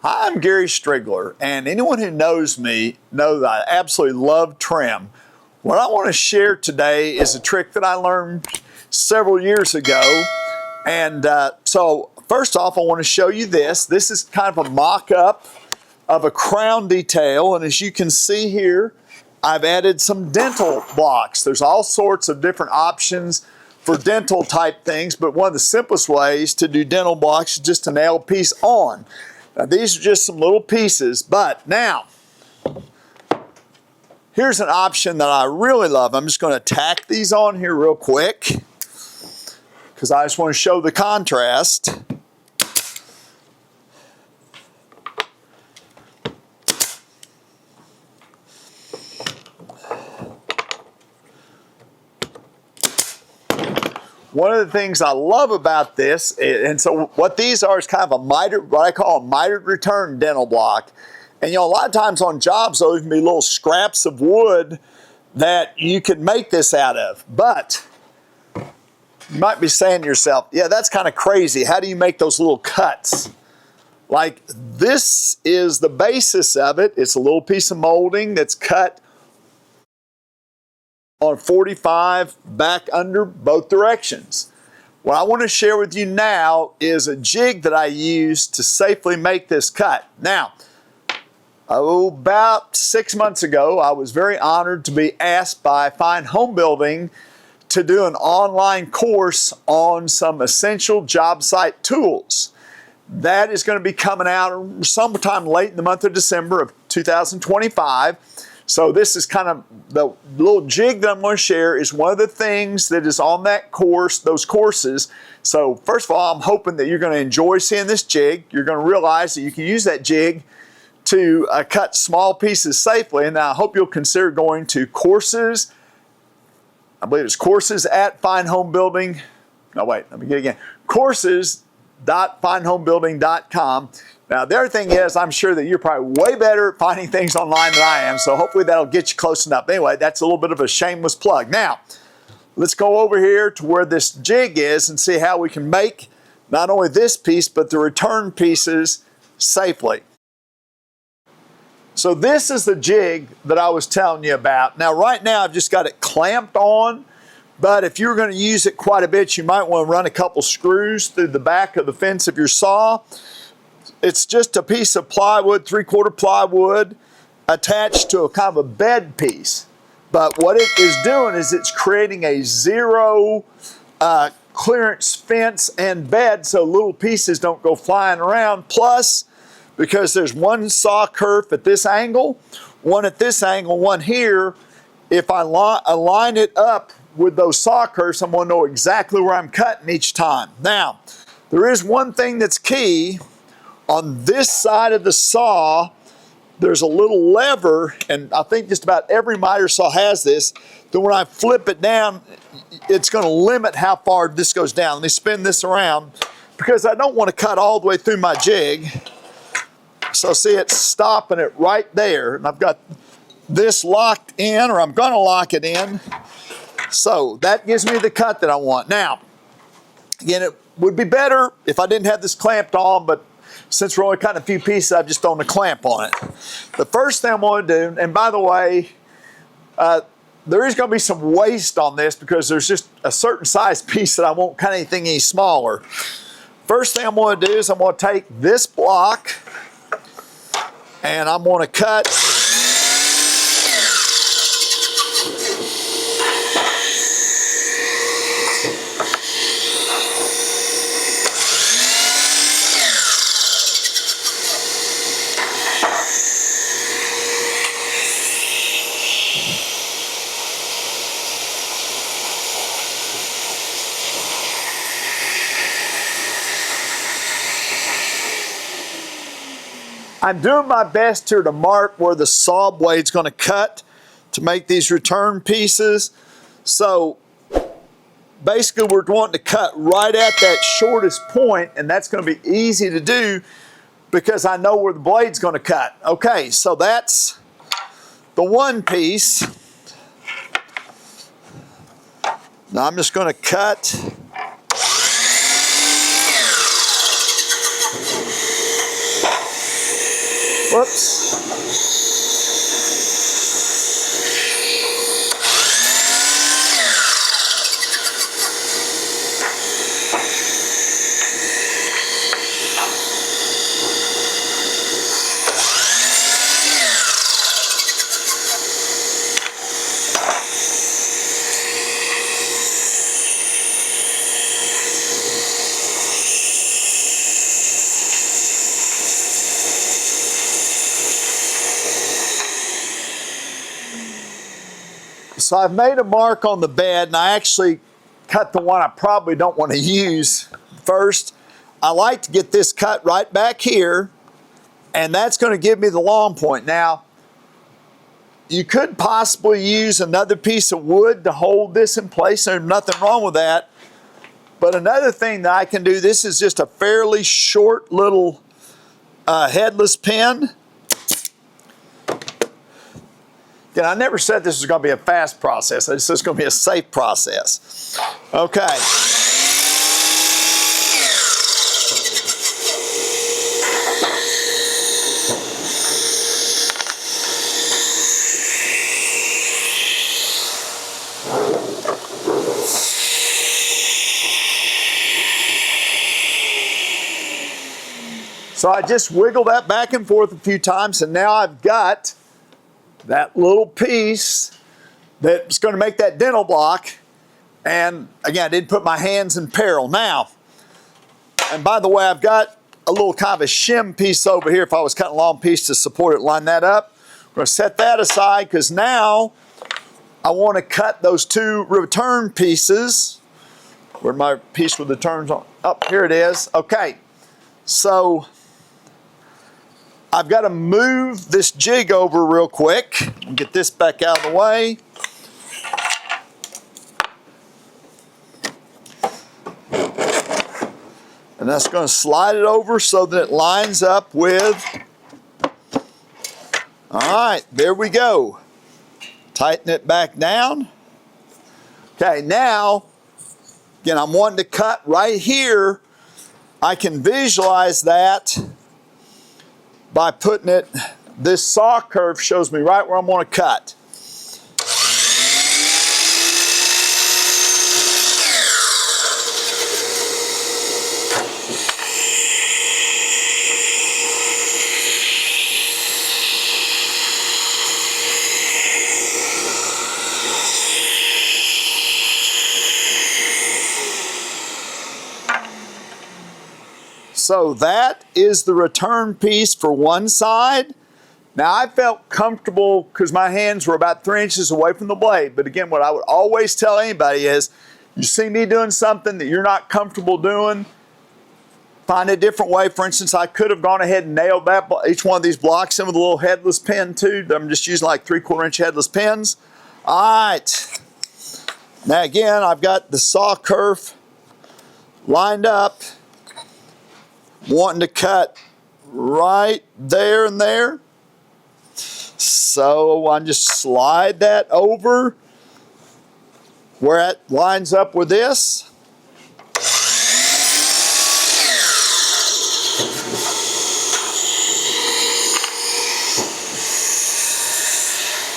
I'm Gary Strigler, and anyone who knows me knows that I absolutely love trim. What I want to share today is a trick that I learned several years ago. And so first off, I want to show you this. This is kind of a mock-up of a crown detail, and as you can see here, I've added some dental blocks. There's all sorts of different options for dental type things, but one of the simplest ways to do dental blocks is just to nail a piece on. Now, these are just some little pieces, but now, here's an option that I really love. I'm just going to tack these on here real quick because I just want to show the contrast. One of the things I love about this, and so what these are is kind of a mitered, what I call a mitered return dental block. And you know, a lot of times on jobs, those can be little scraps of wood that you can make this out of. But you might be saying to yourself, yeah, that's kind of crazy. How do you make those little cuts? Like, this is the basis of it. It's a little piece of molding that's cut on 45 back under both directions. What I want to share with you now is a jig that I use to safely make this cut. Now, about 6 months ago, I was very honored to be asked by Fine Home Building to do an online course on some essential job site tools. That is going to be coming out sometime late in the month of December of 2025. So this is kind of the little jig that I'm going to share is one of the things that is on that course, those courses. So first of all, I'm hoping that you're going to enjoy seeing this jig. You're going to realize that you can use that jig to cut small pieces safely. And I hope you'll consider going to courses. I believe it's courses at Fine Home Building. No, wait, let me get it again. Courses.finehomebuilding.com. Now, the other thing is, I'm sure that you're probably way better at finding things online than I am, so hopefully that'll get you close enough. Anyway, that's a little bit of a shameless plug. Now, let's go over here to where this jig is and see how we can make not only this piece, but the return pieces safely. So this is the jig that I was telling you about. Now, right now, I've just got it clamped on, but if you're going to use it quite a bit, you might want to run a couple screws through the back of the fence of your saw. It's just a piece of plywood, 3/4 plywood, attached to a kind of a bed piece. But what it is doing is it's creating a zero clearance fence and bed so little pieces don't go flying around. Plus, because there's one saw kerf at this angle, one at this angle, one here, if I align it up with those saw kerfs, I'm going to know exactly where I'm cutting each time. Now, there is one thing that's key. On this side of the saw, there's a little lever, and I think just about every miter saw has this, that when I flip it down, it's going to limit how far this goes down. Let me spin this around, because I don't want to cut all the way through my jig. So see, it's stopping it right there, and I've got this locked in, or I'm going to lock it in. So that gives me the cut that I want. Now, again, it would be better if I didn't have this clamped on, but since we're only cutting a few pieces, I've just thrown a clamp on it. The first thing I'm going to do, and by the way, there is going to be some waste on this because there's just a certain size piece that I won't cut anything any smaller. First thing I'm going to do is I'm going to take this block and I'm going to cut I'm doing my best here to mark where the saw blade's going to cut to make these return pieces. So basically we're wanting to cut right at that shortest point, and that's going to be easy to do because I know where the blade's going to cut. Okay, so that's the one piece. Now I'm just going to cut Whoops. So I've made a mark on the bed, and I actually cut the one I probably don't want to use first. I like to get this cut right back here, and that's going to give me the long point. Now, you could possibly use another piece of wood to hold this in place. There's nothing wrong with that. But another thing that I can do, this is just a fairly short little headless pin. Again, I never said this was going to be a fast process. I just said it's going to be a safe process. Okay. So I just wiggle that back and forth a few times, and now I've got that little piece that's going to make that dental block. And again, I didn't put my hands in peril. Now, and by the way, I've got a little kind of a shim piece over here. If I was cutting a long piece to support it, line that up. I'm going to set that aside because now I want to cut those two return pieces. Where'd my piece with the turns on? Oh, here it is. Okay, so I've got to move this jig over real quick and get this back out of the way. And that's going to slide it over so that it lines up with, all right, there we go. Tighten it back down. Okay, now, again, I'm wanting to cut right here. I can visualize that by putting it, this saw curve shows me right where I'm going to cut. So that is the return piece for one side. Now I felt comfortable because my hands were about 3 inches away from the blade. But again, what I would always tell anybody is, you see me doing something that you're not comfortable doing, find a different way. For instance, I could have gone ahead and nailed that each one of these blocks in with a little headless pin too. I'm just using like 3/4 inch headless pins. All right. Now again, I've got the saw curve lined up. Wanting to cut right there and there. So I just slide that over where it lines up with this.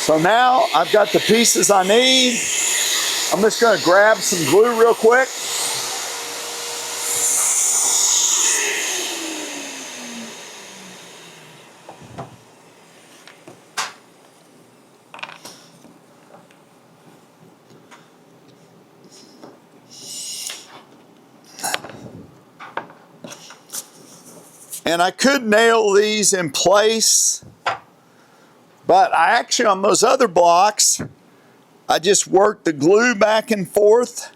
So now I've got the pieces I need. I'm just going to grab some glue real quick. And I could nail these in place, but I actually, on those other blocks, I just worked the glue back and forth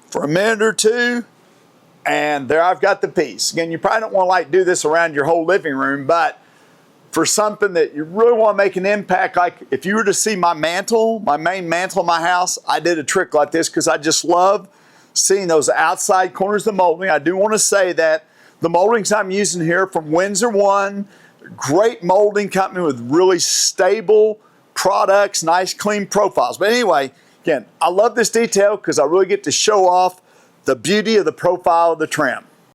for a minute or two, and there I've got the piece. Again, you probably don't want to like do this around your whole living room, but for something that you really want to make an impact, like if you were to see my mantle, my main mantle in my house, I did a trick like this because I just love seeing those outside corners of the molding. I do want to say that the moldings I'm using here from Windsor One, great molding company with really stable products, nice clean profiles. But anyway, again, I love this detail because I really get to show off the beauty of the profile of the trim.